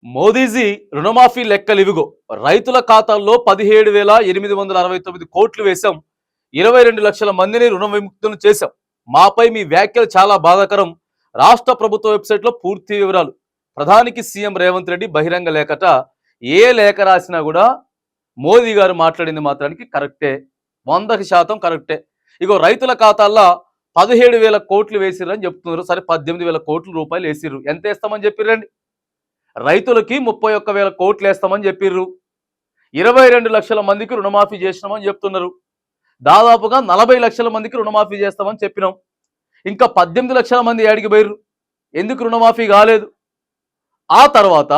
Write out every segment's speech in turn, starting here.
మోదీజీ రుణమాఫీ లెక్కలు ఇవిగో. రైతుల ఖాతాల్లో 17,869 కోట్లు వేశాం. 22 లక్షల మందిని రుణ విముక్తులను చేశాం. మాపై మీ వ్యాఖ్యలు చాలా బాధాకరం. రాష్ట్ర ప్రభుత్వ వెబ్సైట్లో పూర్తి వివరాలు. ప్రధానికి సీఎం రేవంత్ రెడ్డి బహిరంగ లేఖట. ఏ లేఖ రాసినా కూడా మోదీ గారు మాట్లాడింది మాత్రానికి కరెక్టే, 100% కరెక్టే. ఇగో రైతుల ఖాతాల్లో 17,000 కోట్లు వేసిర్రని చెప్తున్నారు. సరే 18,000 కోట్ల రూపాయలు వేసిర్రు. ఎంత వేస్తామని చెప్పిర్రండి? రైతులకి 31,000 కోట్లు వేస్తామని చెప్పిర్రు. 22 లక్షల మందికి రుణమాఫీ చేసినామని చెప్తున్నారు. దాదాపుగా 40 లక్షల మందికి రుణమాఫీ చేస్తామని చెప్పినాం. ఇంకా 18 లక్షల మంది ఏడికి పోయిర్రు? ఎందుకు రుణమాఫీ కాలేదు? ఆ తర్వాత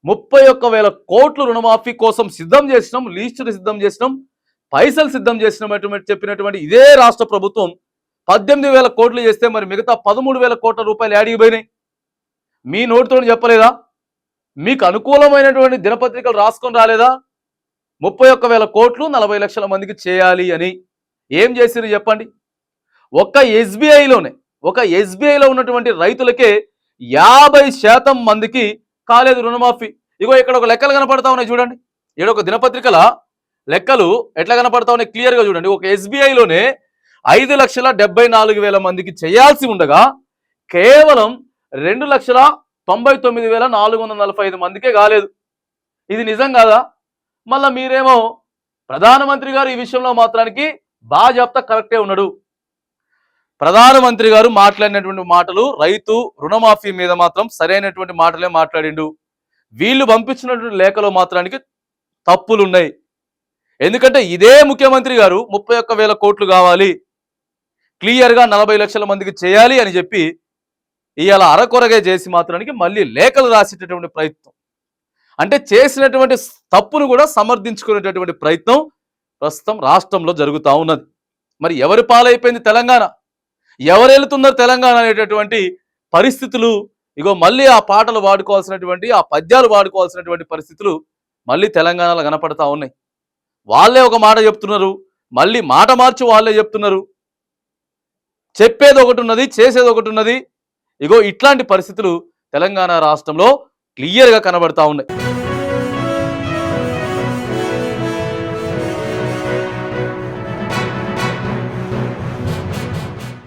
31,000 కోట్లు రుణమాఫీ కోసం సిద్ధం చేసినాం, లిస్టులు సిద్ధం చేసినాం, పైసలు సిద్ధం చేసినాం చెప్పినటువంటి ఇదే రాష్ట్ర ప్రభుత్వం 18,000 కోట్లు చేస్తే మరి మిగతా 13,000 కోట్ల రూపాయలు ఏడికి పోయినాయి? మీ నోటితో చెప్పలేదా? మీకు అనుకూలమైనటువంటి దినపత్రికలు రాసుకొని రాలేదా? 31,000 కోట్లు 40 లక్షల మందికి చేయాలి అని. ఏం చేసిరు చెప్పండి? ఒక్క ఎస్బీఐలో ఉన్నటువంటి రైతులకే 50% మందికి కాలేదు రుణమాఫీ. ఇగో ఇక్కడ ఒక లెక్కలు కనపడతా ఉన్నాయి చూడండి. ఇక్కడ ఒక దినపత్రికల లెక్కలు ఎట్లా కనపడతా ఉన్నాయి క్లియర్గా చూడండి. ఒక ఎస్బీఐలోనే 5,74,000 మందికి చేయాల్సి ఉండగా కేవలం 2,99,445 మందికే కాలేదు. ఇది నిజం కాదా? మళ్ళా మీరేమో ప్రధానమంత్రి గారు ఈ విషయంలో మాత్రానికి బాజాప్తా కరెక్టే ఉన్నాడు. ప్రధానమంత్రి గారు మాట్లాడినటువంటి మాటలు రైతు రుణమాఫీ మీద మాత్రం సరైనటువంటి మాటలే మాట్లాడిండు. వీళ్ళు పంపించినటువంటి లేఖలో మాత్రానికి తప్పులున్నాయి. ఎందుకంటే ఇదే ముఖ్యమంత్రి గారు 31,000 కోట్లు కావాలి, క్లియర్గా 40 లక్షల మందికి చేయాలి అని చెప్పి ఇవాళ అరకొరగా చేసి మాత్రానికి మళ్ళీ లేఖలు రాసేటటువంటి ప్రయత్నం, అంటే చేసినటువంటి తప్పును కూడా సమర్థించుకునేటటువంటి ప్రయత్నం ప్రస్తుతం రాష్ట్రంలో జరుగుతూ ఉన్నది. మరి ఎవరి పాలైపోయింది తెలంగాణ? ఎవరు వెళుతున్నారు తెలంగాణ అనేటటువంటి పరిస్థితులు ఇగో మళ్ళీ ఆ పాటలు వాడుకోవాల్సినటువంటి, ఆ పద్యాలు వాడుకోవాల్సినటువంటి పరిస్థితులు మళ్ళీ తెలంగాణలో కనపడతా ఉన్నాయి. వాళ్ళే ఒక మాట చెప్తున్నారు, మళ్ళీ మాట మార్చి వాళ్ళే చెప్తున్నారు. చెప్పేది ఒకటి ఉన్నది, చేసేది ఒకటి ఉన్నది. ఇగో ఇట్లాంటి పరిస్థితులు తెలంగాణ రాష్ట్రంలో క్లియర్గా కనబడతా ఉన్నాయి.